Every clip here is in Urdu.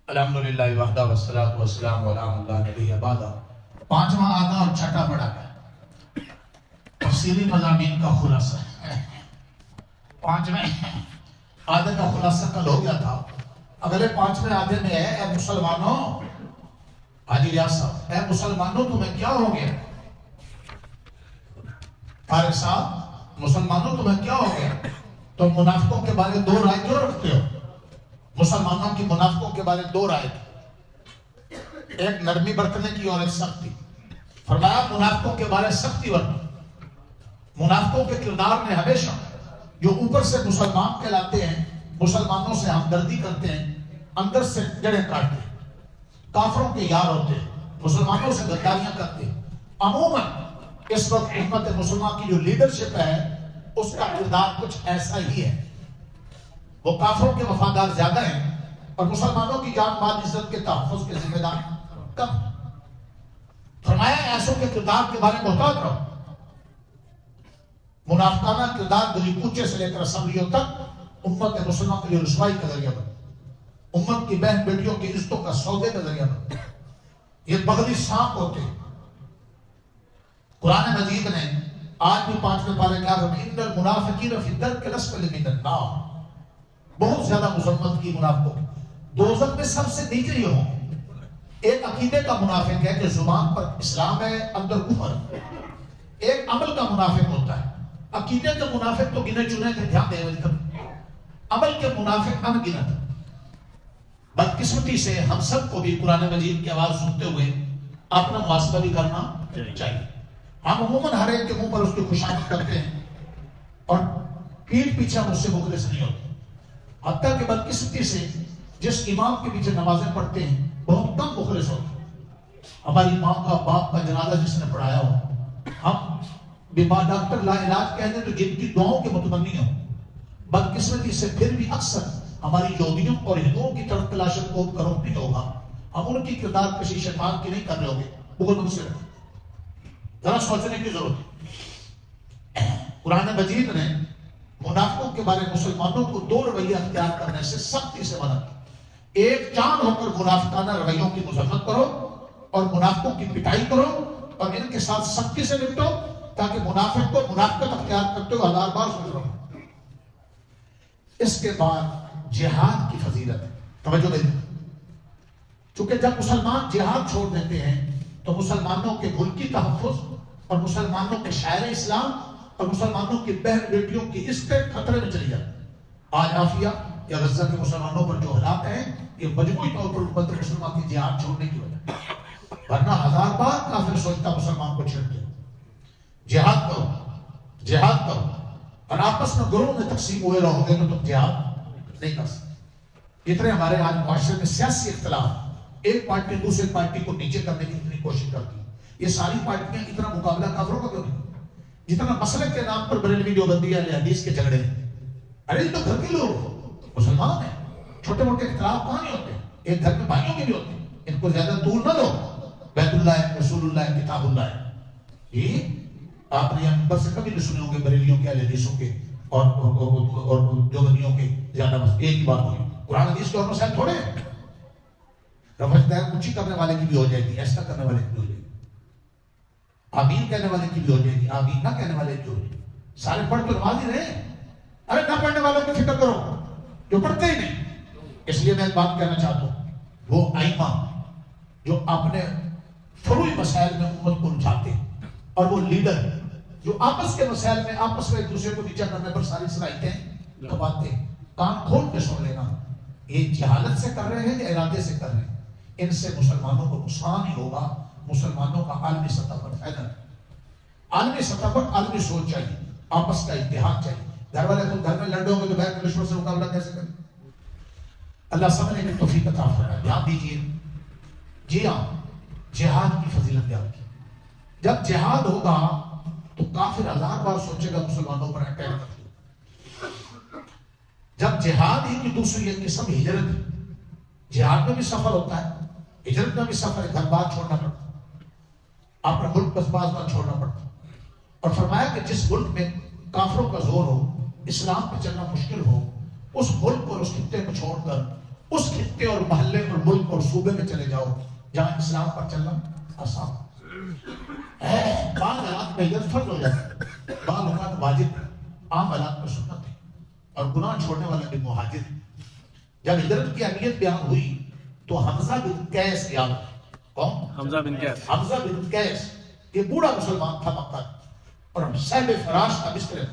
الحمدللہ وحدہ والصلاة والسلام علی من لا نبی بعدہ۔ پانچواں آدھا اور چھٹا پڑھا گیا، تفصیلی مضامین کا خلاصہ ہے۔ پانچویں آدھے کا خلاصہ کل ہو گیا تھا، اگلے پانچویں آدھے میں ہے اے مسلمانوں، حاجی ریاض صاحب، اے مسلمانوں تمہیں کیا ہو گیا؟ طارق صاحب، مسلمانوں تمہیں کیا ہو گیا؟ تم منافقوں کے بارے دو رائے کیوں رکھتے ہو؟ مسلمانوں کی منافقوں کے بارے دو رائے تھی، ایک نرمی برتنے کی اور ایک سختی۔ فرمایا منافقوں کے بارے سختی برتو۔ منافقوں کے کردار میں ہمیشہ جو اوپر سے مسلمان کہلاتے ہیں، مسلمانوں سے ہمدردی کرتے ہیں، اندر سے جڑیں کاٹتے ہیں، کافروں کے یار ہوتے ہیں، مسلمانوں سے غداریاں کرتے ہیں۔ عموماً اس وقت امت مسلمہ کی جو لیڈرشپ ہے اس کا کردار کچھ ایسا ہی ہے، وہ کافروں کے وفادار زیادہ ہیں اور مسلمانوں کی جان مال عزت کے تحفظ کے ذمہ دار کم۔ فرمایا ایسوں کے کردار کے بارے میں محتاط رہو۔ منافقانہ کردار گلی کوچے سے لے کر اسمبلیوں تک امت مسلمہ کے لیے رسوائی کا ذریعہ بن، امت کی بہن بیٹیوں کی عزتوں کا سودے کا ذریعہ بن۔ یہ بغلی سانپ ہوتے ہیں۔ قرآن مجید نے آج بھی پانچویں پارے کیا فرمایا، ان المنافقین فی الدرک الاسفل من النار، بہت زیادہ مذمت کی منافقوں، دوزخ میں سب سے نیچے ہی ہوں۔ ایک عقیدے کا منافق ہے کہ زبان پر اسلام ہے اندر کفر، ایک عمل کا منافق ہوتا ہے۔ عقیدے کے منافق تو گنے چنے تھے، دھیان دے، عمل کے منافق ان گنت۔ بدقسمتی سے ہم سب کو بھی قرآن مجید کی آواز سنتے ہوئے اپنا محاسبہ بھی کرنا چاہیے۔ ہم عموماً ہر ایک کے منہ پر اس کی خوشامد کرتے ہیں اور پیٹھ پیچھے ہم اس سے مخلص نہیں ہوتے، حتیٰ کہ بدقسمتی سے جس امام کے پیچھے نمازیں پڑھتے ہیں بہت کم مخلص ہوتے ہیں۔ ہماری ماں کا باپ کا جنازہ جس نے پڑھایا ہو، ہم بیمار ڈاکٹر لا علاج کہہ دیں تو جن کی دعاؤں کے متمنی ہوں، بدقسمتی سے پھر بھی اکثر ہماری یہودیوں اور ہندوؤں کی طرف تلاشت کو کرو نہیں ہوگا، ہم ان کی کردار کسی شیطان کی نہیں کر رہے ہوگے، بغض ان سے رکھیں۔ ذرا سوچنے کی ضرورت ہے۔ قرآن مجید نے منافقوں کے بارے مسلمانوں کو دو رویہ اختیار کرنے سے سختی سے منع کیا۔ ایک چاند ہو کر منافقانہ رویوں کی مذمت کرو اور منافقوں کی پٹائی کرو اور ان کے ساتھ سختی سے نپٹو تاکہ منافق کو منافقت اختیار کرتے ہوئے ہزار بار سوچ رہو۔ اس کے بعد جہاد کی فضیلت ہے، توجہ دیں، چونکہ جب مسلمان جہاد چھوڑ دیتے ہیں تو مسلمانوں کے ملکی تحفظ اور مسلمانوں کے شاعر اسلام اور مسلمانوں کی بہن بیٹیوں کی عزت خطرے میں چلی جاتی۔ آج عافیہ یا غزہ کے مسلمانوں پر جو حالات ہیں یہ مجموعی طور پر امت مسلمہ کی جہاد چھوڑنے کی وجہ، ورنہ ہزار بار کافر سوچتا مسلمان کو چھیڑتے۔ جہاد کرو، جہاد کرو، اور آپس میں گروہ میں تقسیم ہوئے رہو گے تو تم جہاد نہیں کر سکتے۔ اتنے ہمارے آج معاشرے میں سیاسی اختلاف، ایک پارٹی دوسرے پارٹی کو نیچے کرنے کی اتنی کوشش کرتی، یہ ساری پارٹیاں اتنا مقابلہ کافروں کا کیوں نہیں؟ جتنا مسلک کے نام پر بریلوی دیوبندی اہل حدیث کے جھگڑے ہیں، ارے یہ تو گھر کے لوگ مسلمان ہیں، چھوٹے موٹے اختلاف کہاں نہیں ہوتے، ایک گھر میں بھائیوں کے بھی ہوتے ہیں، ان کو زیادہ دور نہ دو۔ بیت اللہ ہے، رسول اللہ ہے، کتاب اللہ ہے۔ یہ آپ نے انبر سے کبھی نہیں سنے ہوں گے بریلیوں کے اہل حدیثوں کے اور دیوبندیوں کے زیادہ بس ایک ہی بات ہوئی۔ قرآن حدیث کے اور مسائل تھوڑے ہیں، رفع دائر اونچی کرنے والے کی بھی ہو جائے گی، ایسا کرنے والے کی بھی ہو جائے گی، آمین کہنے والے کی بھی ہو جائے گی، آمین نہ کہنے والے کی ہو جائے گی۔ سارے پڑھ تو نماز ہی رہے ہیں، ارے نہ پڑھنے والوں کی فکر کرو جو پڑھتے ہی نہیں۔ اس لیے میں ایک بات کہنا چاہتا ہوں، وہ ائمہ جو اپنے فروعی مسائل میں امت کو الجھاتے ہیں اور وہ لیڈر جو آپس کے مسائل میں آپس میں ایک دوسرے کو نیچا کرنے پر ساری صلاحیتیں کھپاتے ہیں، کان کھول کے سن لینا، یہ جہالت سے کر رہے ہیں یا ارادے سے کر رہے ہیں، ان سے مسلمانوں کو نقصان ہی ہوگا، مسلمانوں کا عالمی سطح پر فائدہ نہیں۔ عالمی سطح پر عالمی سوچ چاہیے، آپس کا اتحاد چاہیے۔ گھر والے خود گھر میں لڑے ہوں گے تو باہر کے دشمن سے مقابلہ کیسے کریں؟ اللہ سمجھنے کی توفیق عطا فرمائے۔ دھیان دیجیے، جی ہاں، جہاد کی فضیلت بیان کی۔ جب جہاد ہوگا تو کافر ہزار بار سوچے گا مسلمانوں پر اٹیک کرتے۔ جب جہاد ہی کی دوسری ایک قسم ہجرت ہے، جہاد میں بھی سفر ہوتا ہے، ہجرت میں بھی سفر ہے، گھر بار چھوڑنا پڑتا، اپنا ملک بس باز بار چھوڑنا پڑتا۔ اور فرمایا کہ جس ملک میں کافروں کا زور ہو، اسلام پہ چلنا مشکل ہو، اس ملک اور اس خطے کو چھوڑ کر اس خطے اور محلے اور ملک اور صوبے میں چلے جاؤ جہاں اسلام پر چلنا آسان ہے۔ بعض حالات میں ہجرت فرض ہو جاتی ہے، بعض اوقات واجب ہے، عام حالات میں سنت ہے، اور گناہ چھوڑنے والا بھی مہاجر ہے۔ جب ہجرت کی اہمیت بیان ہوئی تو حمزہ بن قیس یاد ہے۔ کون؟ حمزہ بن قیس۔ حمزہ بن قیس یہ بوڑھا مسلمان تھا مکہ اور صاحب فراش کا مصر،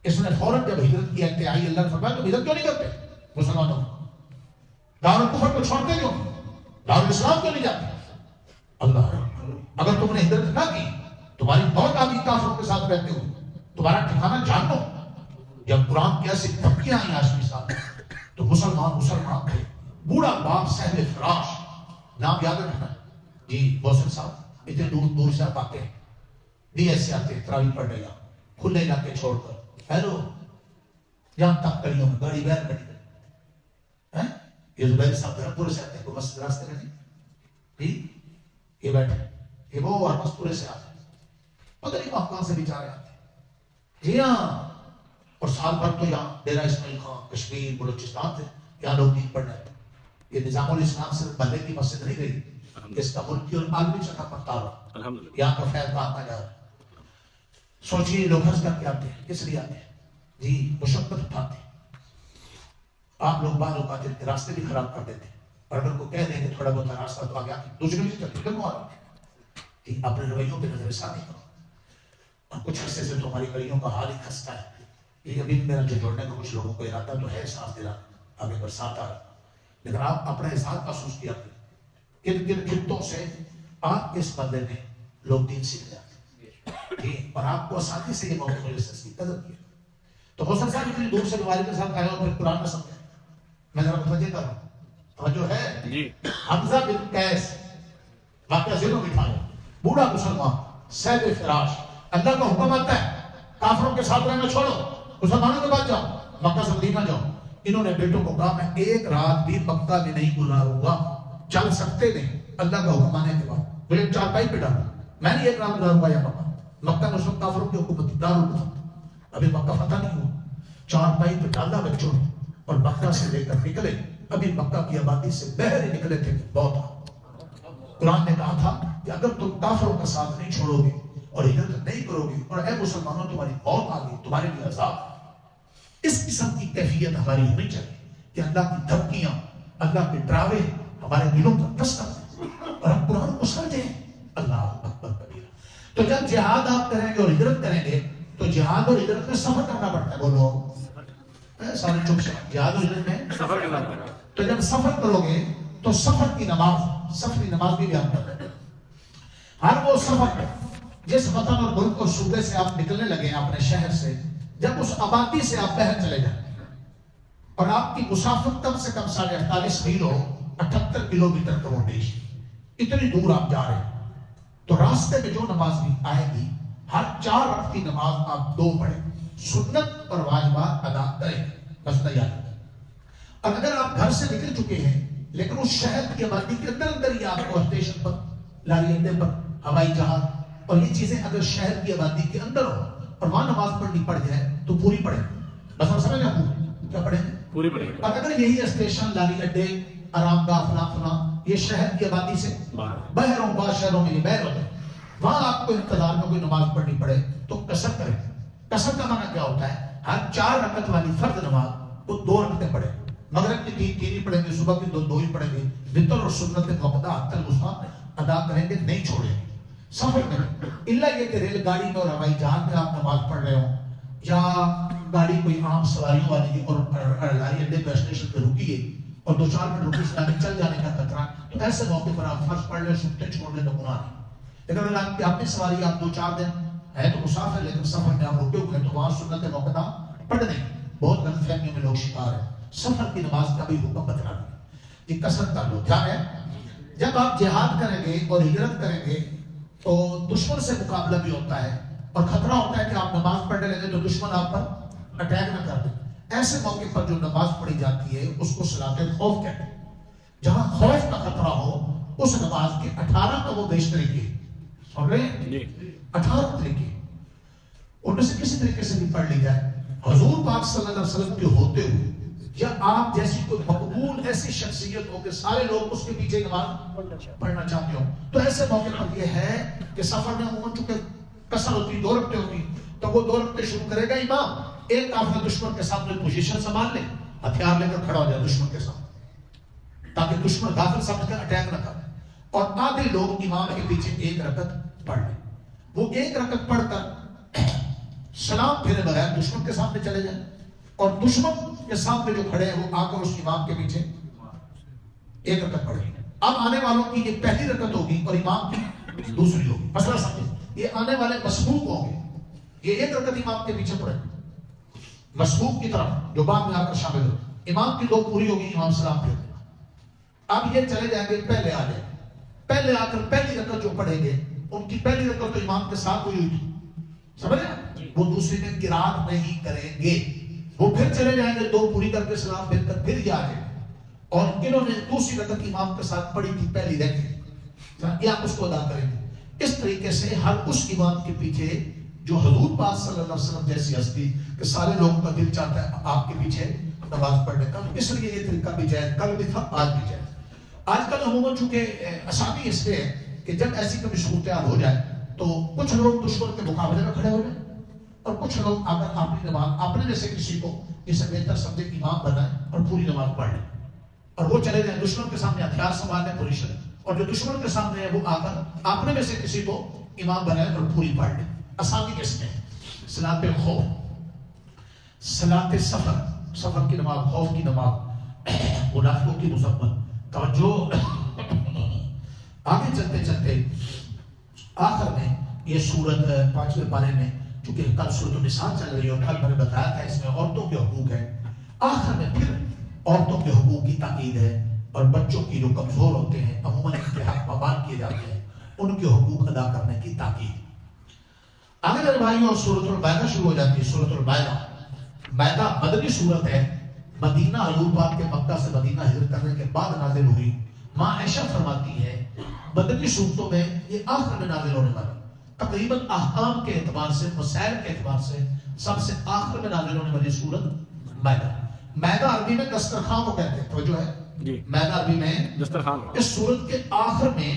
اس نے فوراً جب ہجرت کی کہ آئی اللہ نے فرمایا تم ہجرت کیوں نہیں کرتے مسلمانوں، دارالکفر کو چھوڑتے کیوں، دارالاسلام کیوں نہیں جاتے؟ اللہ اگر تم نے ہجرت نہ کی تمہاری موت آگی کافروں کے ساتھ رہتے ہو، تمہارا ٹھکانہ جان لو۔ جب قرآن کی ایسی دھمکیاں آئیں آشمی صاحب تو مسلمان تھے، بوڑھا باپ صاحب فراش، نام یاد رکھنا جی محسن صاحب، اتنے دور سے آپ آتے ہیں، ڈی ایس سے آتے ہیں تراویح پڑھنے یا کھلے علاقے چھوڑ کر، ہیلو یہاں تک کڑیوں میں گاڑی بیر کڑی ہے، یہ زبیر صاحب دھرمپورے سے آتے ہیں، کوئی مسجد راستے میں نہیں جی، یہ بیٹھے یہ وہ ہر مستورے سے آتے ہیں، پتہ نہیں آپ کہاں سے بھی جا رہے آتے ہیں جی ہاں، اور سال بھر تو یہاں ڈیرہ اسماعیل خان کشمیر بلوچستان تھے، یہاں لوگ دین پڑھ رہے ہیں۔ یہ نظام الاسلام صرف بلے کی مسجد نہیں رہی، اس کا ملکی اور عالمی سطح پر تعارف، یہاں کا فیض کہاں کا جا رہا ہے۔ سوچیے لوگ ہنس کر کے آتے ہیں، کس لیے آتے ہیں جی، مشقت اٹھاتے ہیں۔ آپ لوگ بعض اوقات ان کے راستے بھی خراب کر دیتے ہیں، اور اگر کو کہہ دیں کہ تھوڑا بہت راستہ تو آگے آتے دوسری سے چلتے کیوں آ رہے ہیں، اپنے رویوں پہ نظر ثانی کرو، اور کچھ عرصے سے تو ہماری گلیوں کا حال ہی خستہ ہے۔ یہ ابھی میرا جو جوڑنے کا کچھ لوگوں کو ارادہ تو ہے، ساتھ دلا آگے برسات آ رہا، لیکن آپ اپنے احساس محسوس کیا کریں، کن کن خطوں سے آپ کے اس بندے میں لوگ دین سیکھ جاتے ہیں، اور آپ کو آسانی سے یہ موقع مجھے سے سیکھ قدر کیا۔ تو حسن صاحب اتنی دور سے بیماری کے ساتھ آئے اور پھر قرآن میں سمجھے، میں ذرا متوجہ کر رہا ہوں، توجہ ہے؟ حمزہ بن قیس واقعہ ذہنوں میں بٹھایا، بوڑھا مسلمان صاحب فراش، اللہ کا حکم آتا ہے کافروں کے ساتھ رہنا چھوڑو، مسلمانوں کے بعد جاؤ، مکہ سے مدینہ جاؤ۔ انہوں نے بیٹوں کو کہا میں ایک رات بھی مکہ میں نہیں گزاروں گا، چل سکتے نہیں اللہ کا حکم آنے کے بعد، مجھے چارپائی پہ ڈالا، میں نہیں ایک رات گزاروں گا یا مکہ میں سب کافروں کی حکومت دارالکفر، ابھی مکہ فتح نہیں ہوا، چارپائی پہ ڈالا بچوں نے، اور مکہ سے لے کر نکلے، ابھی مکہ کی آبادی سے باہر ہی نکلے تھے بہت۔ قرآن نے کہا تھا کہ اگر تم کافروں کا ساتھ نہیں چھوڑو گے اور ہجرت نہیں کرو گے، اور اے مسلمانوں تمہاری موت آ گئی، تمہارے لیے عذاب۔ اس قسم کی کیفیت ہماری ہونی چاہیے کہ اللہ کی دھمکیاں، اللہ کے ڈراوے ہمارے دلوں کا کسر ہے، اور ہم قرآن کو سمجھیں۔ اللہ اکبر کبیرہ۔ تو جب جہاد آپ کریں گے اور ہجرت کریں گے تو جہاد اور ہجرت میں سفر کرنا پڑتا ہے، بولو سارے چپ سے، جہاد اور ہجرت میں سفر کرنا پڑتا ہے۔ تو جب سفر کرو گے تو سفر کی نماز، سفری نماز بھی بیان کر رہے ہیں۔ ہر وہ سفر جس وطن اور ملک اور صوبے سے آپ نکلنے لگے ہیں اپنے شہر سے، جب اس آبادی سے آپ باہر چلے جائیں اور آپ کی مسافت کم سے کم 48.5 میل ہو، 78 کلومیٹر کا وہ دیش، اتنی دور آپ جا رہے ہیں، تو راستے میں جو نماز بھی آئے گی، ہر 4 وقت کی نماز آپ 2 پڑھیں، سنت اور واجبات ادا کریں، بس یاد رکھیں۔ اور اگر آپ گھر سے نکل چکے ہیں لیکن اس شہر کی آبادی کے اندر ہی آپ کو اسٹیشن پر، لاری اڈے پر، ہوائی جہاز اور یہ چیزیں اگر شہر کی آبادی کے اندر ہو اور وہاں نماز پڑھنی پڑ جائے تو پوری پڑھیں، بس ہم سمجھ رہے کیا پڑھیں؟ پوری پڑھیں۔ اور اگر یہی اسٹیشن، لاری اڈے، آرام گاہ، فلاں فلاں یہ شہر کی آبادی سے باہر ہوں، بعض شہروں میں باہر ہوتے ہیں، وہاں آپ کو انتظار میں کوئی نماز پڑھنی پڑے تو قصر کریں۔ قصر کا معنی کیا ہوتا ہے؟ ہر 4 رکعت والی فرض نماز کو 2 رکعتیں پڑھیں، مغرب کی 3 ہی پڑھیں گے، صبح کی 2 ہی پڑھیں گے، وتر اور سنت موقع حتی الوسطی ادا کریں گے، نہیں چھوڑیں گے سفر میں، اللہ یہ کہ ریل گاڑی میں اور ہوائی جہاز میں آپ نماز پڑھ رہے ہوں، یا گاڑی کوئی عام سواریوں والی اور لاری اڈے پہ اسٹیشن پہ رکی ہے اور 2-4 منٹ رکی سے آگے چل جانے کا خطرہ، تو ایسے موقع پر آپ فرض پڑھ لیں، سنتے چھوڑ لیں تو گناہ نہیں۔ لیکن اگر آپ کی اپنی سواری آپ 2-4 دن ہے تو مسافر، لیکن سفر میں آپ رکے ہوئے ہیں تو وہاں سنت موقع پڑھ دیں۔ بہت غلط فہمیوں میں لوگ شکار ہیں، سفر کی نماز کا بھی حکم بدلا نہیں، یہ کثرت کا لوگ کیا ہے۔ جب آپ جہاد کریں گے اور ہجرت کریں گے تو دشمن سے مقابلہ بھی ہوتا ہے اور خطرہ ہوتا ہے کہ آپ نماز پڑھنے لگے تو دشمن آپ پر اٹیک نہ کر دے۔ ایسے موقع پر جو نماز پڑھی جاتی ہے اس کو صلاۃ خوف کہتے ہیں۔ جہاں خوف کا خطرہ ہو اس نماز کے 18 کا وہ بیش طریقے، سن رہے ہیں 18 طریقے، ان میں سے کسی طریقے سے بھی پڑھ لی جائے، حضور پاک صلی اللہ علیہ وسلم کے ہوتے ہوئے یا آپ جیسی کوئی مقبول ایسی خصوصیت ہو کہ سارے لوگ اس کے پیچھے نماز پڑھنا چاہتے ہو. تو ایسے موقع پر یہ ہے کہ سفر میں عموماً چونکہ کثر ہوتی 2 رکعتیں ہوتی تو وہ 2 رکعتیں شروع کرے گا امام. ایک کافر دشمن کے سامنے پوزیشن سنبھال لے, ہتھیار لے کر کھڑا ہو جائے دشمن کے سامنے تاکہ دشمن غافل سمجھ کر اٹیک نہ کرے, اور آدھے لوگ امام کے پیچھے 1 رکعت پڑھ لیں. وہ 1 رکعت پڑھ کر سلام پھیرے بغیر دشمن کے سامنے چلے جائیں, اور دشمن کے سامنے جو کھڑے ہیں وہ آ کر اس امام کے پیچھے 1 رکعت پڑھیں. اب آنے والوں کی یہ پہلی رکعت ہوگی اور امام کی دوسری ہوگی. مسئلہ سمجھے, یہ آنے والے مسبوق ہوں گے, یہ 1 رکعت امام کے پیچھے پڑھیں مسبوق کی طرف جو بعد میں آ کر شامل ہو. امام کی 2 پوری ہوگی, امام سلام پھیر دے گا. اب یہ چلے جائیں گے, پہلے آ جائیں, پہلے آ کر پہلی رکعت جو پڑھیں گے ان کی پہلی رکعت تو امام کے ساتھ ہوئی تھی, سمجھ رہے, وہ دوسری میں قرات نہیں کریں گے. وہ پھر چلے جائیں گے 2 پوری کر کے سلام پھیر کر پھر یہ آ جائیں گے, اور انہوں نے دوسری رکعت امام کے ساتھ پڑھی تھی پہلی رہ گئی, یہ آپ اس کو ادا کریں گے. اس طریقے سے ہر اس امام کے پیچھے جو حضور پاک صلی اللہ علیہ وسلم جیسی ہستی کہ سارے لوگوں کا دل چاہتا ہے آپ کے پیچھے نماز پڑھنے کا, اس لیے یہ طریقہ بھی جائز, کل بھی تھا آج بھی جائز. آج کل عموماً چونکہ آسانی اس لیے ہے کہ جب ایسی کبھی صورتحال ہو جائے تو کچھ لوگ دشمن کے مقابلے میں کھڑے ہو جائیں اور کچھ لوگ اگر اپنی نماز اپنے میں سے کسی کو اسے بہتر سمجھے امام بنائیں اور پوری نماز پڑھ لیں, اور وہ چلے جائیں دشمن کے سامنے ہتھیار سنبھالنے پوزیشن, اور جو دشمن کے سامنے ہے وہ آ کر اپنے میں سے کسی کو امام بنائے اور پوری پڑھ لیں. آسانی کس میں ہے؟ صلاۃ خوف, صلاۃ سفر, سفر کی نماز, خوف کی نماز, منافقوں کی مذمت. توجہ, آگے چلتے چلتے آخر میں یہ سورت 5ویں پارے میں, چونکہ کل سورۃ النساء چل رہی ہے اور کل میں نے بتایا تھا اس میں عورتوں کے حقوق ہیں, آخر میں پھر عورتوں کے حقوق کی تاکید ہے, اور بچوں کی جو کمزور ہوتے ہیں عموماً ان کے حق پابند کیے جاتے ہیں, ان کے حقوق ادا کرنے کی تاکید. آگے میرے بھائیوں سورۃ المائدہ شروع ہو جاتی ہے. سورۃ المائدہ, مائدہ مدنی سورت ہے, مدینہ حضور پاک کے مکہ سے مدینہ ہجرت کرنے کے بعد نازل ہوئی. ماں عائشہ فرماتی ہے مدنی صورتوں میں یہ آخر میں نازل ہونے والی, تقریباً احکام کے اعتبار سے, مسائل کے اعتبار سے سب سے آخر میں نازل ہونے والی سورت مائدہ. مائدہ عربی میں دسترخوان کو کہتے ہیں, توجہ ہے, مائدہ عربی میں دسترخوان. اس سورت کے آخر میں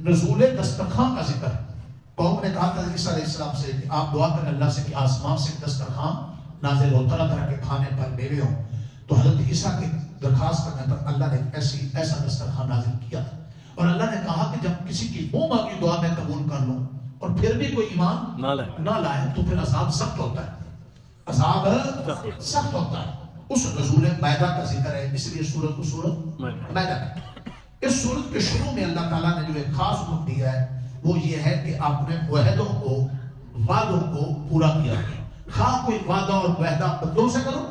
نزول دسترخوان کا ذکر ہے. قوم نے کہا تھا عیسیٰ علیہ السلام سے کہ آپ دعا کریں اللہ سے کہ آسمان سے دسترخوان نازل ہو, طرح طرح کے کھانے پر میوے ہوں. تو حضرت عیسیٰ کی درخواست کرنے پر اللہ نے ایسا دسترخوان نازل کیا تھا, اور اللہ نے کہا کہ جب کسی کی منہ مانگی دعا میں قبول کر لوں اور پھر بھی کوئی ایمان نہ لائے تو پھر عذاب سخت ہوتا ہے, عذاب سخت ہوتا ہے. اس نزول مائدہ کا ذکر ہے, اس لیے سورت کو سورت مائدہ. اس سورت کے شروع میں اللہ تعالیٰ نے جو ایک خاص حکم دیا ہے وہ یہ ہے کہ آپ نے معاہدوں کو, وعدوں کو پورا کیا. خواہ کوئی وعدہ اور معاہدہ بندوں سے کرو,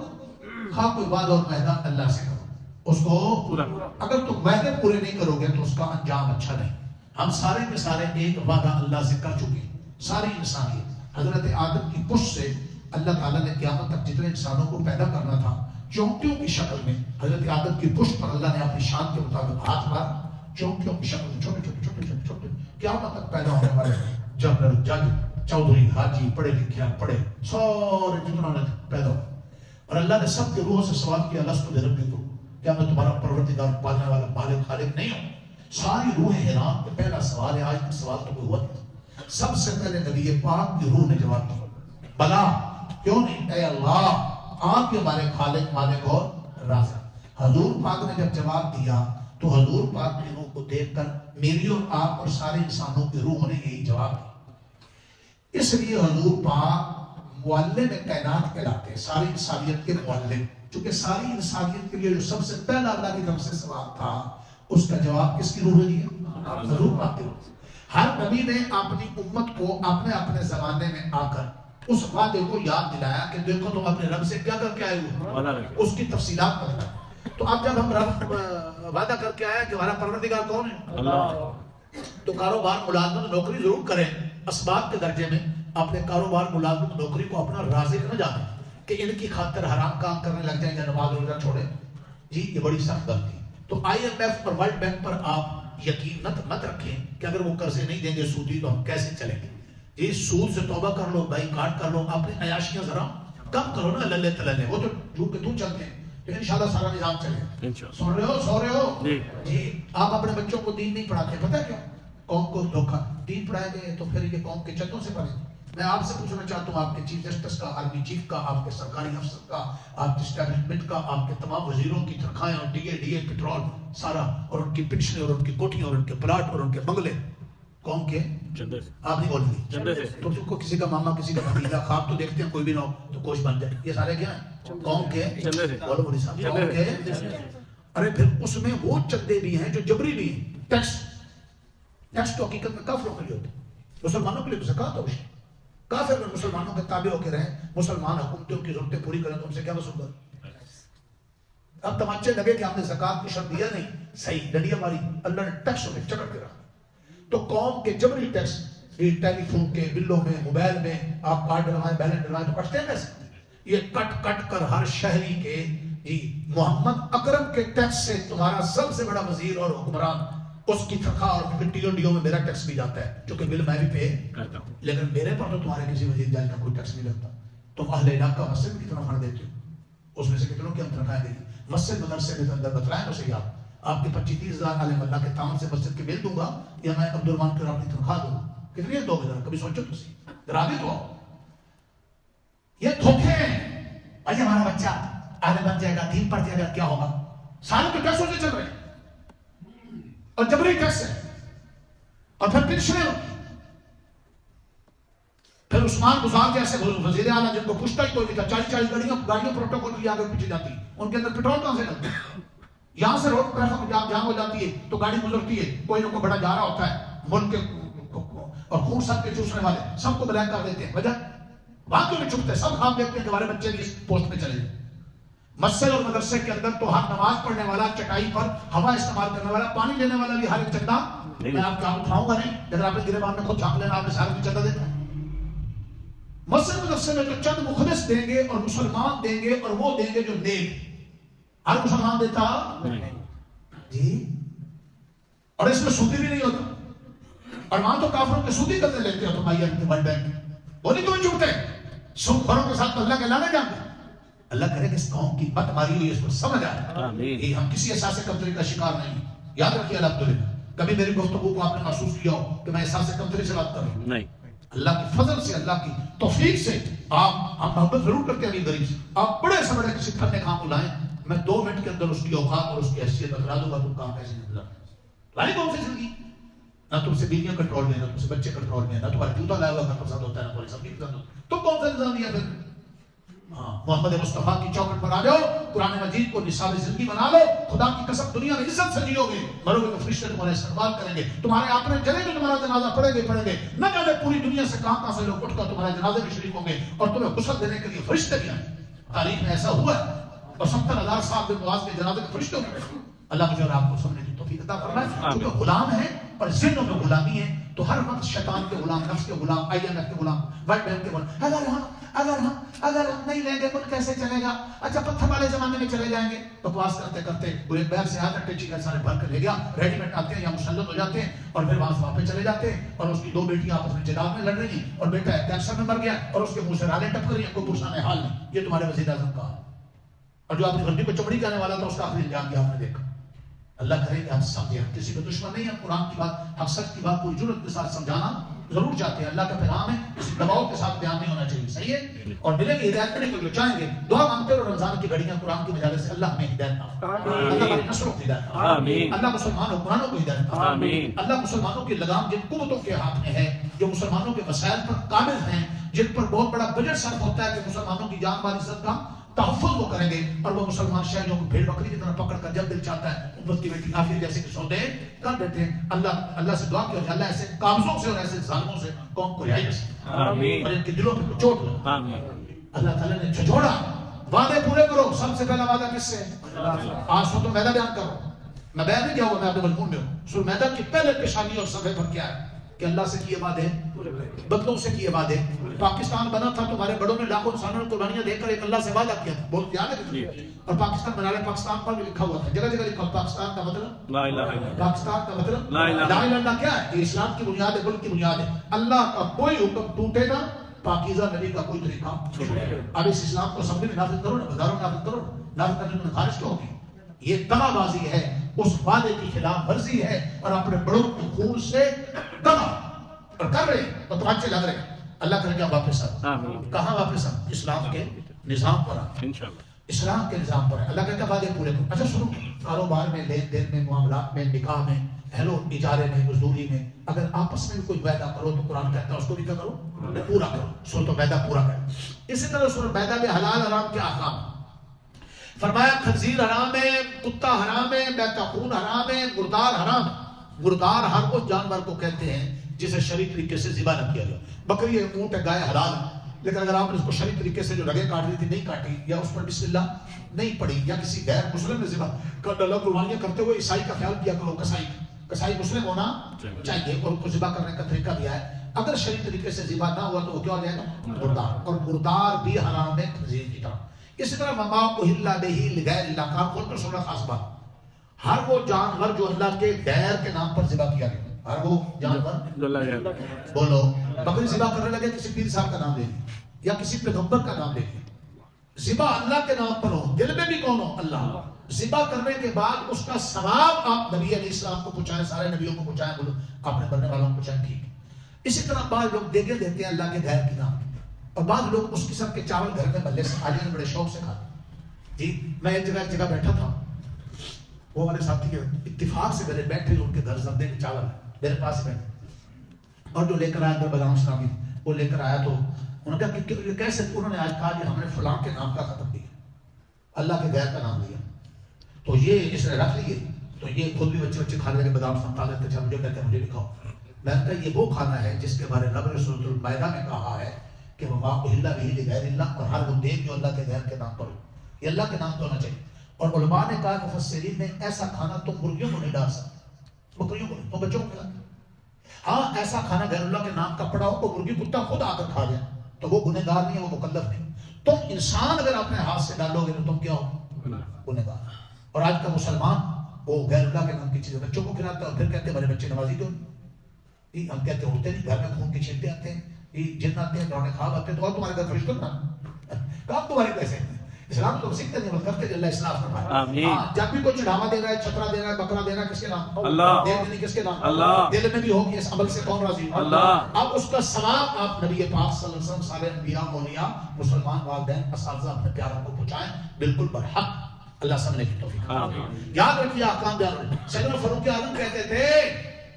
خواہ کوئی وعدہ اور معاہدہ اللہ سے کرو, اس کو پورا. اگر تم وعدے پورے نہیں کرو گے تو اس کا انجام اچھا نہیں. ہم سارے کے سارے ایک وعدہ اللہ سے کر چکے, ساری انسانیت. حضرت آدم کی پشت سے اللہ تعالیٰ نے قیامت تک جتنے انسانوں کو پیدا کرنا تھا چونٹیوں کی شکل میں, حضرت آدم کی پشت پر اللہ نے اپنی شان کے مطابق ہاتھ مارا, چونٹیوں کی شکل میں چھوٹے چھوٹے چھوٹے چھوٹے چھوٹے قیامت تک پیدا ہونے والے جنرل, جج, چودھری, حاجی, پڑھے لکھے, پڑھے, سارے جتنا نے پیدا ہو. اور اللہ نے سب کے روحوں سے سوال کیا لست بربکم, کیا میں تمہارا پروردگار پالنے والا مالک خالق نہیں ہوں؟ ساری روح حیران کہ پہلا سوال ہے, آج تک سوال تو کوئی ہوا نہیں. سب سے پہلے نبی پاک کی روح نے جواب دیا, بلا کیوں نہیں, اے اللہ آپ کے ہمارے خالق مالک اور رازق. حضور پاک نے جب جواب دیا تو حضور پاک کی روح کو دیکھ کر میری اور آپ اور سارے انسانوں کی روح نے یہی جواب دیا. اس لیے حضور پاک معلم کائنات کہلاتے ہیں, ساری انسانیت کے معلم, چونکہ ساری انسانیت کے لیے جو سب سے پہلا اللہ کی طرف سے سوال تھا اس کا جواب کس کی روح نے دیا؟ حضور پاک کی روح. ہر نبی نے اپنی امت کو اپنے زمانے میں آ کر اس وعدے کو یاد دلایا کہ دیکھو تم اپنے رب سے کیا کر کے آئے ہو, اس کی تفصیلات بتائیں. تو اب جب ہم رب وعدہ کر کے آیا کہ ہمارا پروردگار کون ہے اللہ, تو کاروبار ملازمت نوکری ضرور کریں اسباب کے درجے میں, اپنے کاروبار ملازمت نوکری کو اپنا رازق نہ جانیں کہ ان کی خاطر حرام کام کرنے لگ جائیں یا نماز روزہ چھوڑیں. جی یہ بڑی سخت غلطی. تو IMF اور ورلڈ بینک پر آپ یقین مت رکھیں کہ اگر وہ قرضے نہیں دیں گے سودی تو ہم کیسے چلیں گے. جی سود سے توبہ کر لو, بائی کاٹ کر لو, اپنی عیاشیاں ذرا کم کرو نا, للے تللے وہ تو جو کہ تو چلتے ہیں. تو انشاءاللہ سارا نظام چلے گا. سن رہے ہو؟ سو رہے ہو؟ جی. آپ اپنے بچوں کو دین نہیں پڑھاتے، پتہ کیوں؟ قوم کو دھوکہ. دین پڑھائے گئے تو پھر یہ قوم کے چندوں سے پڑھیں. میں آپ سے پوچھنا چاہتا ہوں، آپ کے چیف جسٹس کا، آرمی چیف کا، آپ کے سرکاری افسر کا، آپ کے اسٹیبلشمنٹ کا، آپ کے تمام وزیروں کی تنخواہیں اور ڈی اے پیٹرول سارا، اور ان کی پنشنیں اور ان کی کوٹیاں اور ان کے پلاٹ اور ان کے بنگلے قوم کے چندے سے. آپ نہیں بولیں گے تو تم کو کسی کا ماما، کسی کا بھتیجا، خواب تو دیکھتے ہیں کوئی بھی نہ ہو تو کوش بن جائے. یہ سارے کیا ہیں؟ قوم کے چندے سے. بولو مولوی صاحب، قوم کے. ارے پھر اس میں وہ چندے بھی ہیں جو جبری بھی ہیں. ٹیکس تو حقیقت میں کافروں کے لیے ہوتے ہیں، مسلمانوں کے لیے تو زکات ہوتی ہے. کافر اگر مسلمانوں کے تابع ہو کے رہیں، مسلمان حکومتوں کی ضرورتیں پوری کریں تو ان سے کیا وصول کریں؟ اب تماچے لگے کہ ہم نے زکات کی شرط دیا نہیں، صحیح ڈنڈی ہماری اللہ نے ٹیکس میں چکر کے رکھا. تو قوم کے جبری ٹیکس ٹیلی فون کے بلوں میں، موبائل میں آپ کارڈ ڈلوائیں، بیلنس ڈلوائیں تو کٹتے ہیں کیسے؟ یہ کٹ کٹ کر ہر شہری کے جی محمد اکرم کے ٹیکس سے تمہارا سب سے بڑا وزیر اور حکمران، اس کی تنخواہ اور ٹی ڈیوں میں میرا ٹیکس بھی جاتا ہے جو کہ بل میں بھی پے کرتا ہوں، لیکن میرے پر تو تمہارے کسی وزیر جج کا کوئی ٹیکس نہیں لگتا. تم اہل علاقہ مسجد میں کتنا فنڈ دیتے ہو؟ اس میں سے کتنوں کی ہم تنخواہیں دیں گے؟ مسجد مدرسے میں اندر بتلائیں اسے آپ کے 25-30 ہزار عالم اللہ کے تعاون سے مسجد کے بل دوں گا یا میں عبد الرحمان کی اپنی تنخواہ دوں گا؟ کتنی دو گے؟ کبھی سوچو تسی راضی تو آؤ. یہ دھوکے ہیں. بھائی ہمارا بچہ عالم بن جائے گا، دین پڑھ جائے گا، کیا ہوگا؟ سارے تو ٹیکسوں سے چل رہے ہیں اور جبری ٹیکس ہے اور پھر پنشنیں ہوتی. پھر عثمان گزار جیسے وزیر اعلیٰ جن کو پوچھتا ہی کوئی نہیں تھا، 40 گاڑیاں پروٹوکول کی آگے پیچھے جاتی، ان کے اندر پیٹرول کہاں سے ڈلتا ہے؟ یہاں سے روڈ ٹریفک جام ہو جاتی ہے تو گاڑی گزرتی ہے، کوئی نہ کوئی بڑا جا رہا ہوتا ہے ملک کے اور خون سب کے چوسنے والے سب کو بلیک کر دیتے ہیں. وجہ وہاں کیوں نہیں چھپتے؟ سب خواب دیکھتے ہیں کہ ہمارے بچے بھی اس پوسٹ پہ چلے جائیں. مسجد اور مدرسے کے اندر تو ہر نماز پڑھنے والا، چٹائی پر ہوا استعمال کرنے والا، پانی لینے والا بھی ہر ایک چندہ. میں آپ کا اٹھاؤں گا نہیں، لیکن آپ نے گریبان میں خود جھانک لینا، آپ نے سارے بھی چندہ دینا. مسجد مدرسے میں جو چند مخلص دیں گے اور مسلمان دیں گے اور وہ دیں گے جو نیک. ہر مسلمان دیتا جی. اور اس میں سودی بھی نہیں ہوتا. اور وہاں تو کافروں کے سودی قرضے لیتے ہو تم آئی ایم ورلڈ بینک، وہ نہیں تمہیں چھوٹے سود خوروں کے ساتھ اللہ کے لانے جانتے. اللہ کرے کہ اس قوم کی مت ماری ہوئی اس کو سمجھ آئے. ہم کسی احساس کمتری کا شکار نہیں. یاد رکھیے الحمدللہ کبھی میری گفتگو کو آپ نے محسوس کیا ہو کہ میں احساس کمتری سے بات کر رہا ہوں؟ نہیں. اللہ کی فضل سے، اللہ کی توفیق سے ہم محبت ضرور کرتے ہیں امیر غریب سے. آپ بڑے سے بڑے کسی پھرنے کام کو لائیں، میں 2 منٹ کے اندر اس کی اوقات اور اس کی حیثیت بتلا دوں گا. تم کام کیسے نکلا تمہاری کون سی زندگی؟ نہ تم سے بیویاں کنٹرول میں، نہ تم سے بچے کنٹرول میں، نہ تمہارا جوتا لایا ہوا پسند ہوتا ہے، نہ کوئی سبزی پسند ہوتا ہے. تم کون سا نظام دیا پھر؟ محمد مصطفیٰ کی چوکٹ پر آ جاؤ، قرآن مجید کو نصاب زندگی بنا لو. خدا کی قسم دنیا میں عزت سے جیو گے، مرو گے تو فرشتے تمہارا استقبال کریں گے. تمہارے اپنے جلے جو تمہارا جنازہ پڑھیں گے. نہ جانے پوری دنیا سے کہاں سے لوگ اٹھ کر تمہارے جنازے میں شریک ہوں گے اور تمہیں غسل دینے کے لیے فرشتے بھی آئیں. تاریخ میں ایسا ہوا ہے. اور 70,000 سال بن معاذ کے جنازے میں فرشتے ہوں گے. اللہ مجھے اور آپ کو سمجھنے کی توفیق عطا فرمائے. کیونکہ غلام ہیں اور ذہنوں میں غلامی ہے تو ہر وقت شیطان کے غلام، نفس کے غلام، IMF کے غلام، ورلڈ بینک کے غلام. اگر ہم نہیں لیں گے ملک کیسے چلے گا؟ اچھا پتھر والے زمانے میں چلے جائیں گے. بکواس کرتے کرتے وہ ایک بیر سے ہاتھ اٹھے چیکن سارے بھر کر لے گیا. ریڈی میڈ آتے ہیں یا مسلط ہو جاتے ہیں اور پھر وہاں سے واپس چلے جاتے ہیں اور اس کی 2 بیٹیاں آپس میں جدال میں لڑ رہی ہیں اور بیٹا کینسر میں مر گیا اور اس کے منہ سے رالیں ٹپک رہی ہیں. کوئی پرسان حال نہیں. یہ تمہارے وزیر اعظم کا اور جو اپنی غلطی کو چمڑی کرنے والا تھا اس کا آخری انجام بھی آپ نے دیکھا. اللہ کرے کہ ہم سمجھیں. ہم کسی کا دشمن نہیں ہے. قرآن کی بات، حق سچ کی بات پوری جرأت کے ساتھ سمجھانا ضرور چاہتے ہیں. اللہ کا پیغام ہے، کسی دباؤ کے ساتھ بیان نہیں ہونا چاہیے. صحیح ہے. اور ملے گی ہدایت کرنے کو جو چاہیں گے دعا مانگتے اور رمضان کی گھڑیاں قرآن کی مجالس سے اللہ ہمیں ہدایت عطا فرمائے. اللہ ہماری نسلوں کو ہدایت عطا فرمائے. اللہ مسلمان حکمرانوں کو ہدایت عطا فرمائے. اللہ مسلمانوں کی لگام جن قوتوں کے ہاتھ میں ہے، جو مسلمانوں کے وسائل پر قابض ہیں، جن پر بہت بڑا بجٹ صرف ہوتا ہے کہ مسلمانوں کی جان مال عزت کا تحفظ وہ کریں گے اور وہ مسلمان شہریوں کو بھیڑ بکری کی طرح پکڑ کر جب دل چاہتا ہے امت کی بیٹی کافر جیسے کہ سودے کر دیتے ہیں. اللہ سے دعا کیا اللہ ایسے قابضوں سے اور ایسے ظالموں سے قوم کو رہائی نصیب آمین اور ان کے دلوں پہ چوٹ لگا. اللہ تعالیٰ نے جھجھوڑا. وعدے پورے کرو. سب سے پہلا وعدہ کس سے؟ آج تو میدہ بیان کرو. میں بیان نہیں کیا ہوا، میں اپنے مضمون میں ہوں. سورہ میدہ کی پہلے پیشانی اور صفحے پر کیا ہے کہ اللہ سے کیے وعدے، بدلوں سے کیے وعدے. پاکستان بنا تھا تمہارے بڑوں نے لاکھوں انسانوں نے قربانیاں دے کر ایک اللہ سے وعدہ کیا تھا. بہت یاد ہے. اور پاکستان بنانے پاکستان پر بھی لکھا ہوا تھا، جگہ جگہ لکھا. پاکستان کا مطلب لا الہ الا اللہ. پاکستان کا مطلب لا الہ الا اللہ. کیا ہے؟ یہ اسلام کی بنیاد ہے، ملک کی بنیاد ہے. اللہ کا کوئی حکم ٹوٹے گا پاکیزہ نبی کا کوئی طریقہ اب اس اسلام کو سمجھنے میں نافذ کرو نا، بازاروں میں نافذ کرو، نافذ کرنے میں خارج کیوں ہوگی؟ یہ دغا بازی ہے، اس وعدے کی خلاف ورزی ہے، اور اپنے بڑوں کے خون سے دغا اور کر رہے ہیں تو تماچے لگ رہے ہیں۔ اللہ کرے گا واپس آ، کہاں واپس آ؟ اسلام کے نظام پر آ، اسلام کے نظام پر ہے۔ اللہ کہتا ہے وعدے پورے کرو۔ اچھا سنو، کاروبار میں، لین دین میں، معاملات میں، نکاح میں، ہیلو اجارے میں، مزدوری میں، اگر آپس میں کوئی وعدہ کرو تو قرآن کہتا ہے اس کو بھی کیا کرو؟ پورا کرو۔ سورۃ المیدہ پورا کرو۔ اسی طرح سورۃ المیدہ میں حلال حرام کے احکام فرمایا، خنزیر حرام ہے، کتا حرام ہے، بیت خون حرام ہے، مردار حرام ہے۔ مردار ہر اس جانور کو کہتے ہیں جسے شرعی طریقے سے ذبح نہ کیا جائے۔ بکری ہے، اونٹ ہے، گائے حلال ہے، لیکن اگر آپ نے اس کو شرعی طریقے سے جو رگیں کاٹ دی تھی نہیں کاٹی، یا اس پر بسم اللہ نہیں پڑھی، یا کسی غیر مسلم نے ذبح کر ڈالا، قربانیاں کرتے ہوئے عیسائی کا خیال کیا کرو، کسائی مسلم ہونا چاہیے، اور ان کو ذبح کرنے کا طریقہ دیا ہے۔ اگر شرعی طریقے سے ذبح نہ ہوا تو وہ کیا ہو جائے گا؟ مردار، اور مردار بھی حرام ہے خنزیر کی طرح۔ اسی طرح مما اہل بہ لغیر اللہ کا کھول کر سننا خاص بات، ہر وہ جانور جو اللہ کے غیر کے نام پر ذبح کیا گیا، ہر وہ جانور، بولو، بکری ذبح کرنے لگے کسی پیر صاحب کا نام لے لیا یا کسی پیغمبر کا نام لے لیا، ذبح اللہ کے نام پر ہو، دل میں بھی کون ہو؟ اللہ۔ ذبح کرنے کے بعد اس کا ثواب آپ نبی علیہ السلام کو پہنچائیں، سارے نبیوں کو پہنچائیں، بولو اپنے بننے والوں کو پہنچائیں، ٹھیک۔ اسی طرح بعض لوگ دیگیں دیتے ہیں اللہ کے غیر کے نام، اور بعض لوگ اس قسم کے چاول گھر میں بلے سے آجے بڑے شوق سے کھاتے ہیں۔ جی میں ایک جگہ بیٹھا تھا، وہ والے ساتھی کے اتفاق سے میرے بیٹھے ان کے گھر زردے کے چاول میرے پاس بیٹھے، اور جو لے کر آیا اندر بادام اسلامی وہ لے کر آیا، تو انہوں نے کہا کہ کیسے؟ انہوں نے آج کہا کہ ہم نے فلاں کے نام کا ختم کیا، اللہ کے غیر کا نام لیا، تو یہ اس نے رکھ لیے، تو یہ خود بھی بچے کھانے لگے، بادام سنتا لیتے تھے، مجھے کہتے ہیں مجھے بھی کھاؤ۔ میں نے کہا یہ وہ کھانا ہے جس کے بارے رب نے سورۃ المیدہ میں کہا ہے کہ وما اہل بہ لغیر اللہ، اور ہر وہ دیگ جو اللہ کے غیر کے نام پر ہو، یہ اللہ کے نام تو ہونا چاہیے۔ اور علماء نے کہا مفسرین نے ایسا کھانا تو مرغیوں کو نہیں ڈال سکتے، بکریوں کو نہیں، تو بچوں کو کھلاتے۔ ہاں ایسا کھانا غیر اللہ کے نام کا پڑا ہو تو مرغی کتا خود آ کر کھا جائے تو وہ گنہگار نہیں ہے، وہ مکلف نہیں۔ تم انسان اگر اپنے ہاتھ سے ڈالو گے تو تم کیا ہو؟ گنہگار۔ اور آج کا مسلمان وہ غیر اللہ کے نام کی چیزیں بچوں کو کھلاتا ہے، اور پھر کہتے ہیں میرے بچے نمازی کیوں؟ ہم کہتے ہوتے نہیں، گھر میں خون کے چھینٹے آتے ہیں، جن آتے ہیں، دوڑنے خواب آتے ہیں، تو اور تمہارے گھر فرشتوں نا کام تمہارے کیسے؟ اسلام تو سیکھتے نہیں، کرتے اللہ اصلاح فرمائے۔ جب بھی کوئی چڑھاوا دے رہا ہے، چھترا دے رہا ہے، بکرا دے رہا ہے، کس کے نام؟ اللہ۔ دیر دینی کس کے نام؟ اللہ۔ دل میں بھی ہو کہ اس عمل سے کون راضی؟ اللہ۔ اب اس کا ثواب آپ نبی پاک صلی اللہ علیہ وسلم، سارے انبیاء، اولیاء، مسلمان والدین، اساتذہ اپنے پیاروں کو پہنچائیں، بالکل برحق۔ اللہ سمجھنے کی توفیق۔ یاد رکھیے احکام بیان ہوئے۔ سیدنا فاروق اعظم کہتے تھے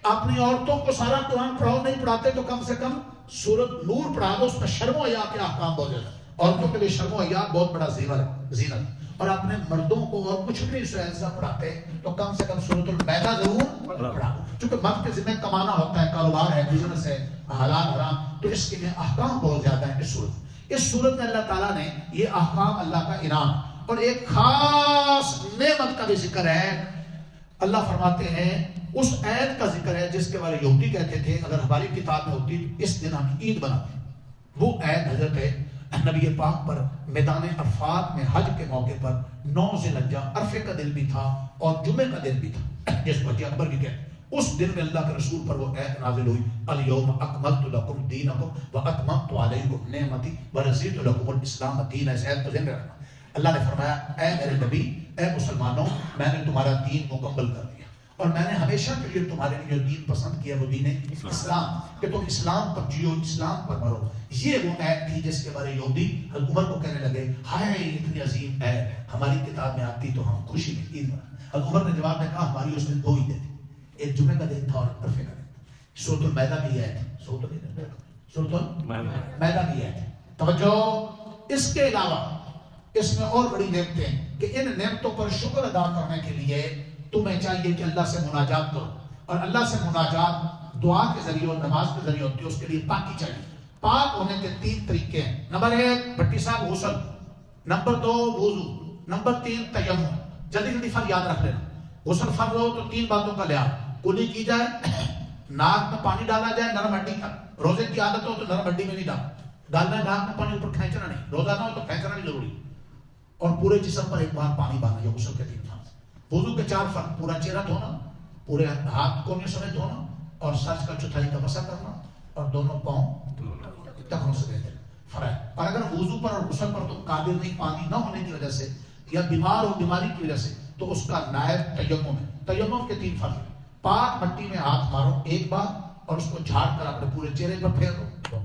اپنی عورتوں کو سارا قرآن پڑھاؤ، نہیں پڑھاتے تو کم سے کم سورۃ نور پڑھا دو، اس میں شرم و حیا کے احکام بہت زیادہ۔ عورتوں کے لیے شرم و حیا بہت بڑا زیور ہے، زینت۔ اور اپنے مردوں کو اور کچھ بھی ایسا پڑھاتے تو کم سے کم سورۃ المیدہ ضرور پڑھا، چونکہ مرد کے ذمہ کمانا ہوتا ہے، کاروبار ہے، بزنس ہے، حلال حرام، تو اس کے لیے احکام بہت زیادہ ہیں۔ اس صورت میں اللہ تعالیٰ نے یہ احکام، اللہ کا انعام، اور ایک خاص نعمت کا بھی ذکر ہے۔ اللہ فرماتے ہیں اس عید کا ذکر ہے جس کے بارے یہودی کہتے تھے اگر ہماری کتاب میں ہوتی تو اس دن ہم عید بناتے۔ وہ عید حضرت نبی پاک پر میدان عرفات میں حج کے موقع پر 9 ذی الحجہ عرفے کا دن بھی تھا اور جمعے کا دن بھی تھا، جس کو حج اکبر بھی کہتے ہیں۔ اس دن میں اللہ کے رسول پر وہ عید نازل ہوئی، الیوم اکملت لکم دینکم واتممت علیکم نعمتی ورضیت لکم الاسلام دینا۔ اس عید کو ذہن میں رکھنا۔ اللہ نے فرمایا اے میرے نبی، اے مسلمانوں، میں نے تمہارا دین مکمل کر دیا، اور میں نے ہمیشہ کے لیے تمہارے لیے جو دین پسند کیا وہ دین اسلام، کہ تم اسلام پر جیو، اسلام پر مرو۔ یہ وہ عید تھی جس کے بارے یہودی حضرت عمر کو کہنے لگے ہائے اتنی عظیم عید ہماری کتاب میں آتی تو ہم خوشی میں عید مناتے۔ حضرت عمر نے جواب میں کہا ہماری اس دن 2 عیدیں تھیں، ایک جمعے کا دن تھا اور عرفے کا دن تھا۔ سورۃ المیدہ کی عید ہے، سورۃ المیدہ کی عید ہے۔ توجہ۔ اس کے علاوہ اس میں اور بڑی نعمتیں ہیں کہ ان نعمتوں پر شکر ادا کرنے کے لیے تمہیں چاہیے کہ اللہ سے مناجات کرو، اور اللہ سے مناجات دعا کے ذریعے اور نماز کے ذریعے ہوتی ہے۔ اس کے لیے پاکی چاہیے۔ پاک ہونے کے 3 طریقے ہیں۔ نمبر 1 بھٹی صاحب غسل، نمبر 2 وضو، نمبر 3 تیمم۔ جلدی جلدی فرض یاد رکھ لینا۔ غسل فرض ہو تو 3 باتوں کا لحاظ، کلی کی جائے، ناک میں پانی ڈالا جائے نرم ہڈی تک۔ روزے کی عادت ہو تو نرم ہڈی میں نہیں ڈالنا ہے، ناک میں پانی اوپر کھینچنا نہیں، روزہ نہ ہو تو کھینچنا نہیں ضروری، اور پورے جسم پر ایک بار پانی باندھنا، یہ غسل کے 3 فرض۔ وضو کے 4 فرض، پورا چہرہ دھونا، پورے ہاتھ کونے سمیت دھونا، اور سر کا چوتھائی کا مسح کرنا، اور دونوں پاؤں ٹخنوں سے دے دینا۔ فرق. اور اگر وضو پر اور غسل پر تم قادر نہیں پانی نہ ہونے کی وجہ سے یا بیمار ہو بیماری کی وجہ سے تو اس کا نائب تیمم ہے. تیمم کے 3 فرض ہیں. پاک مٹی میں ہاتھ مارو ایک بار اور اس کو جھاڑ کر اپنے پورے چہرے پر پھیر دو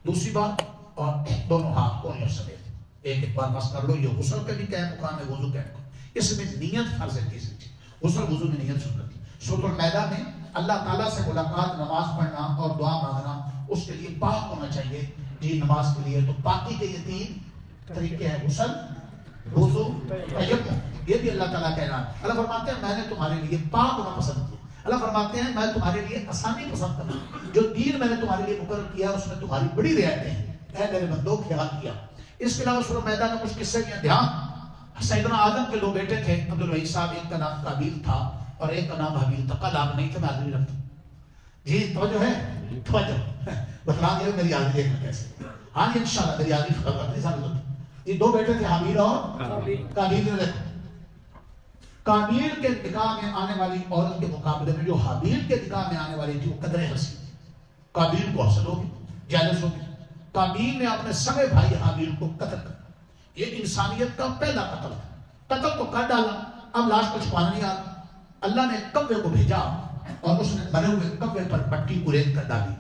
دوسری بار, اور دونوں ہاتھ کوہنیوں سمیت ایک بار بس کر لو. یہ غسل کا بھی کیا مقام ہے, وضو کا مقام. اس میں نیت فرض ہے. تیسری چیز غسل وضو میں نیت سنت ہے. سورۃ المیدہ میں اللہ تعالیٰ سے ملاقات, نماز پڑھنا اور دعا مانگنا, اس کے لیے پاک ہونا چاہیے جی نماز کے لیے. تو پاکی کے یہ 3 طریقے ہیں, غسل, وضو, تیمم. یہ بھی اللہ تعالیٰ کا اعلان. اللہ فرماتے ہیں میں نے تمہارے لیے پاک ہونا پسند کیا. اللہ فرماتے ہیں میں تمہارے لیے آسانی پسند کرتا. جو دین میں نے تمہارے لیے مقرر کیا اس میں تمہاری بڑی رعایتیں ہیں. اے میرے بندو خیال کیا. اس کے علاوہ سورۃ المیدہ میں کچھ قصے بھی دھیان. سیدنا آدم کے 2 بیٹے تھے, عبدالوہی صاحب, ایک کا نام قابیل تھا اور ایک کا نام حابیل تھا. کل آپ نہیں تھے, میں آدمی رکھتا ہوں. جی توجہ ہے, توجہ بتلا دیا میری یاد دیکھنا کیسے. ہاں جی انشاءاللہ میری یاد کرتی ساری. یہ 2 بیٹے تھے حابیل اور قابیل. نے دیکھو قابیل کے نکاح میں آنے والی عورت کے مقابلے میں جو حابیل کے نکاح میں آنے والی تھی وہ قدر حسین. قابیل کو حسد ہو گئی, جیلس ہو گئی. قابیل نے اپنے سگے بھائی حابیل کو قتل کر. یہ انسانیت کا پہلا قتل تھا. قتل تو کر ڈالا, اب لاش کو چھپانا نہیں آتا. اللہ نے کوے کو بھیجا اور اس نے مرے ہوئے کوے پر مٹی کو ریت کر ڈالی.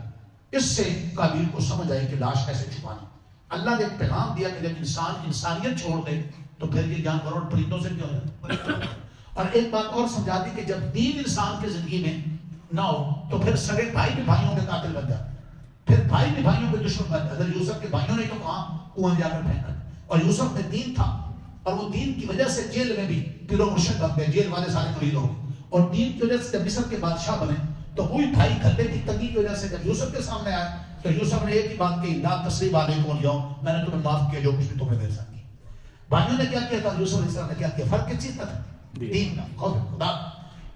اس سے قابیل کو سمجھ آئی کہ لاش کیسے چھپانی. اللہ نے ایک پیغام دیا کہ جب انسان انسانیت چھوڑ دے تو پھر یہ جانور اور پرندوں سے کیا ہو. اور ایک بات اور سمجھا دی کہ جب دین انسان کی زندگی میں نہ ہو تو پھر سگے بھائی بھی بھائیوں کے قاتل بن جاتے, پھر بھائی بھی بھائیوں کے دشمن بن جاتے. حضرت یوسف کے بھائیوں نے تو کہاں کنویں جا کر پھینکا. اور یوسف میں دین تھا اور وہ دین کی وجہ سے جیل میں بھی پیر و مرشد بن گئے, جیل والے سارے مرید ہو گئے. اور دین کی وجہ سے جب مصر کے بادشاہ بنے تو وہی بھائی گھرے کی تنگی کی وجہ سے جب یوسف کے سامنے آئے تو یوسف نے ایک ہی بات کہی, لا تثریب علیکم اليوم, میں نے تمہیں معاف کیا جو کچھ بھی تمہیں دے سکی. بھائیوں نے کیا کیا تھا, یوسف علیہ السلام نے کیا کیا. فرق کس چیز کا تھا, دین کا خوف خدا.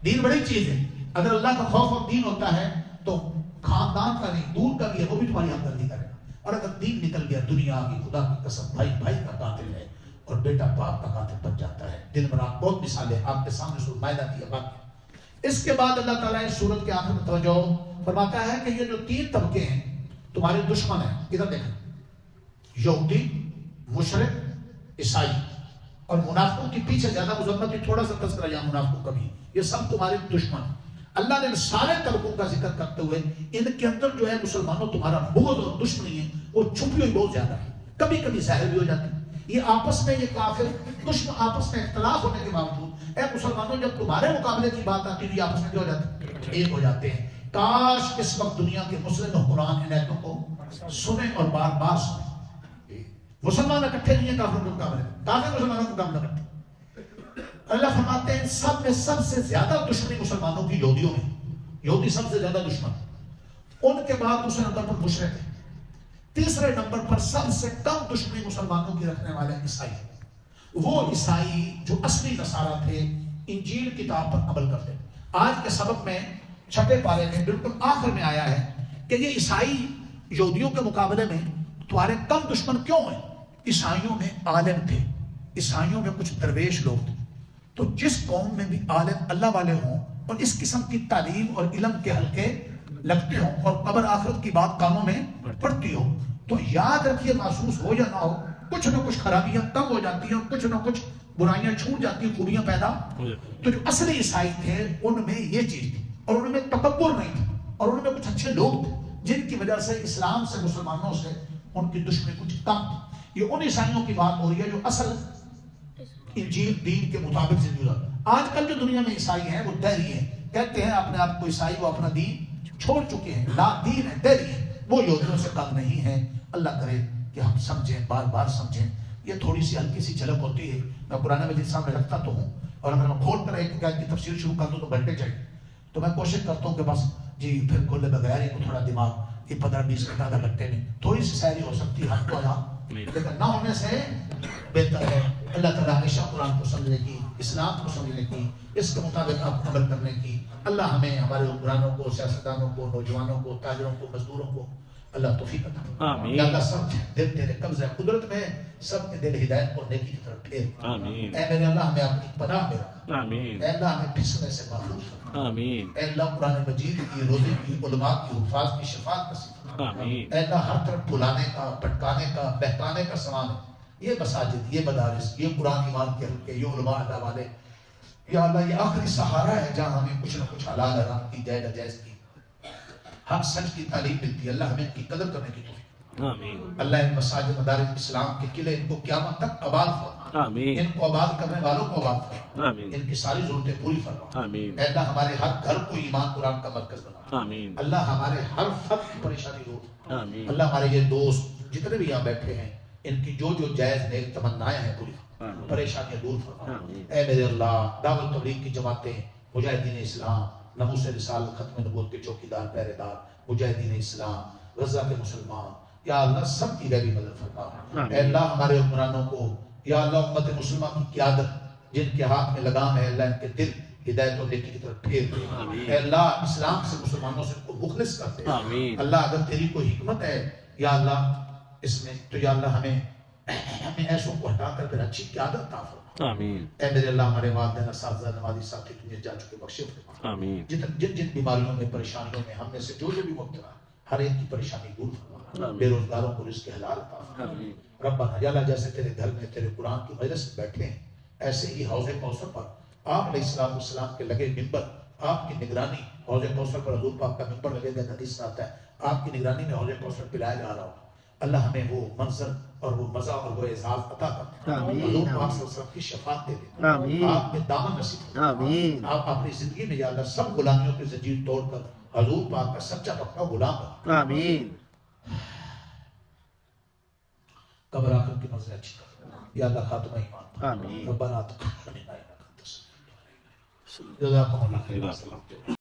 دین بڑی چیز ہے. اگر اللہ کا خوف اور دین ہوتا ہے تو خاندان کا نہیں دور کا بھی ہے وہ بھی تمہاری ہمدردی کرے گا. اور اگر دین نکل گیا دنیا کی, خدا کی قسم, بھائی بھائی کا قاتل ہے اور بیٹا باپ کا قاتل بن جاتا ہے. دن برات بہت مثالیں آپ کے سامنے سورۃ مائدہ کی ہے. اس کے بعد اللہ تعالیٰ اس سورت کے آخر میں توجہ فرماتا ہے کہ یہ جو 3 طبقے ہیں تمہارے دشمن ہیں. ادھر دیکھیں, یہودی, مشرک, عیسائی. اور منافقوں کے پیچھے زیادہ مذمت, تھوڑا سا تذکرہ یا منافقوں کا بھی, یہ سب تمہارے دشمن. اللہ نے ان سارے طبقوں کا ذکر کرتے ہوئے ان کے اندر جو ہے مسلمانوں تمہارا بغض اور دشمنی ہے وہ چھپی ہوئی بہت زیادہ ہے, کبھی کبھی ظاہر بھی ہو جاتی ہے. یہ آپس میں, یہ کافر دشمن آپس میں اختلاف ہونے کے باوجود اے مسلمانوں جب تمہارے مقابلے کی بات آتی ہے یہ آپس میں کیا ہو جاتے ہیں, ایک ہو جاتے ہیں. کاش اس وقت دنیا کے مسلم حکمران ان آیتوں کو سنیں اور بار بار سنیں. مسلمان اکٹھے نہیں ہیں کافروں کے مقابلے میں, کافر مسلمانوں کے مقابلے کرتے. اللہ فرماتے ہیں سب میں سب سے زیادہ دشمنی مسلمانوں کی یہودیوں میں. یہودی سب سے زیادہ دشمن, ان کے بعد دوسرے نمبر پر مشرک ہیں, تیسرے نمبر پر سب سے کم دشمنی مسلمانوں کی رکھنے والے عیسائی. وہ عیسائی جو اصلی نصارہ تھے, انجیل کتاب پر عمل کرتے. آج کے سبق میں 6 پارے میں بالکل آخر میں آیا ہے کہ یہ عیسائی یہودیوں کے مقابلے میں تمہارے کم دشمن کیوں ہیں. عیسائیوں میں عالم تھے, عیسائیوں میں کچھ درویش لوگ تھے. تو جس قوم میں بھی عالم اللہ والے ہوں اور اس قسم کی تعلیم اور علم کے حلقے لگتے ہوں اور قبر آخرت کی بات کانوں میں پڑتی ہو تو یاد رکھیے, محسوس ہو یا نہ ہو, کچھ نہ کچھ خرابیاں کم ہو جاتی ہیں اور کچھ نہ کچھ برائیاں چھوٹ جاتی ہیں, خوبیاں پیدا ہو جاتی. تو جو اصلی عیسائی تھے ان میں یہ چیز تھی اور ان میں تکبر نہیں تھا اور ان میں کچھ اچھے لوگ تھے جن کی وجہ سے اسلام سے, مسلمانوں سے ان کی دشمنی کچھ کم تھی. یہ ان عیسائیوں کی بات ہو رہی ہے جو اصل انجیل دین کے مطابق زندگی گزار. آج کل جو دنیا میں عیسائی ہیں وہ دہری ہیں, کہتے ہیں اپنے آپ کو عیسائی, وہ اپنا دین چھوڑ چکے ہیں, لا دین ہے, دہری ہیں, وہ یہودیوں سے کم نہیں ہیں. اللہ کرے کہ ہم سمجھیں, بار بار سمجھیں. یہ تھوڑی سی ہلکی سی جھلک ہوتی ہے, میں قرآن مجید سامنے رکھتا تو ہوں اور اگر میں کھول کر ایک کی تفسیر شروع کر دوں تو گھنٹے چاہیے. تو میں کوشش کرتا ہوں کہ بس جی پھر کھولے بغیر ہی کو تھوڑا دماغ یہ 15-20 منٹ آدھا گھنٹے میں تھوڑی سی سیری ہو سکتی ہے, ہم کو لیکن نہ ہونے سے بہتر ہے. اللہ تعالیٰ ہمیشہ قرآن کو سمجھنے کی, اسلام کو سمجھنے کی, اس کے مطابق آپ عمل کرنے کی. اللہ ہمیں, ہمارے حکمرانوں کو, سیاستدانوں کو, نوجوانوں کو, تاجروں کو, مزدوروں کو اللہ توفیق عطا فرمائے. یا اللہ سب دل تیرے قبضہ قدرت میں, سب کے دل ہدایت اور نیکی کی طرف پھیر. اے میرے اللہ ہمیں اپنی پناہ میں رکھ, آمین اے اللہ ہمیں پھسنے سے محفوظ فرما آمین اے اللہ قرآن مجید کی روزے کی علماء کی حفاظ کی شفاعت نصیب فرما آمین اے اللہ ہر طرف بھلانے کا بھٹکانے کا بہکانے کا سامان ہے یہ مساجد یہ مدارس یہ قرآن ایمان کے حلقے یہ علماء اللہ والے یا اللہ یہ آخری سہارا ہے جہاں ہمیں کچھ نہ کچھ حلال حرام کی جائز ناجائز کی حق سچ کی تعلیم ملتی ہے اللہ ہمیں ان کی قدر کرنے کی توفیق آمین اللہ ان مساجد مدارس اسلام کے قلعے ان کو قیامت تک آباد فرما آمین ان کو آباد کرنے والوں کو آباد فرما آمین ان کی ساری ضرورتیں پوری فرما آمین اے اللہ ہمارے ہر گھر کو ایمان قرآن کا مرکز بنا آمین اللہ ہمارے ہر فرد کی پریشانی دور آمین اللہ ہمارے یہ دوست جتنے بھی یہاں بیٹھے ہیں ان کی جو جائز نیک تمنائیں ہیں پوری فرما پریشانیاں دور فرما اے میرے اللہ دعوت تبلیغ کی جماعتیں مجاہدین اسلام ناموس رسالت ختم نبوت کے چوکیدار پہرے دار مجاہدین اسلام غزہ کے مسلمان یا اللہ سب کی غیبی مدد فرما اے اللہ ہمارے حکمرانوں کو یا اللہ امت مسلمہ کی قیادت جن کے ہاتھ میں لگام ہے اللہ ان کے دل ہدایت و نیکی کی طرف پھیر دے اے اللہ اسلام سے مسلمانوں سے ان کو مخلص کر دے اللہ اگر تیری کوئی حکمت ہے یا اللہ اس میں تو یا اللہ ہمیں ایسوں کو ہٹا کر پھر اچھی قیادت عطا فرما آمین اے میرے اللہ ہمارے والدین اساتذہ نمازی ساتھی دنیا جا چکے بخشے فرما آمین جن بیماریوں میں پریشانیوں میں ہم میں سے جو بھی مبتلا ہر ایک کی پریشانی دور فرما بے روزگاروں کو رزق حلال عطا فرما ربنا یا اللہ جیسے تیرے گھر میں تیرے قرآن کی مجلس میں بیٹھے ہیں ایسے ہی حوض کوثر پر آپ علیہ السلام کے لگے منبر آپ کی نگرانی حوض کوثر پر حضور پاک کا منبر لگے گا حدیث میں آتا ہے آپ کی نگرانی میں حوض کوثر پلایا جا رہا ہو اللہ ہمیں وہ منظر اور وہ مزہ اور وہ اعزاز عطا کر حضور پاک صلی اللہ علیہ وسلم کی شفاعت دے دے آپ میں دامن نصیب فرما آپ اپنی زندگی میں یا اللہ سب غلامیوں کی زنجیر توڑ کر حضور پاک کا سچا پکا غلام بن آمین قبر آخر کی منزل اچھی کر یا اللہ خاتمہ ایمان آمین ربنا تقبل منا انک انت السمیع العلیم جزاکم اللہ خیر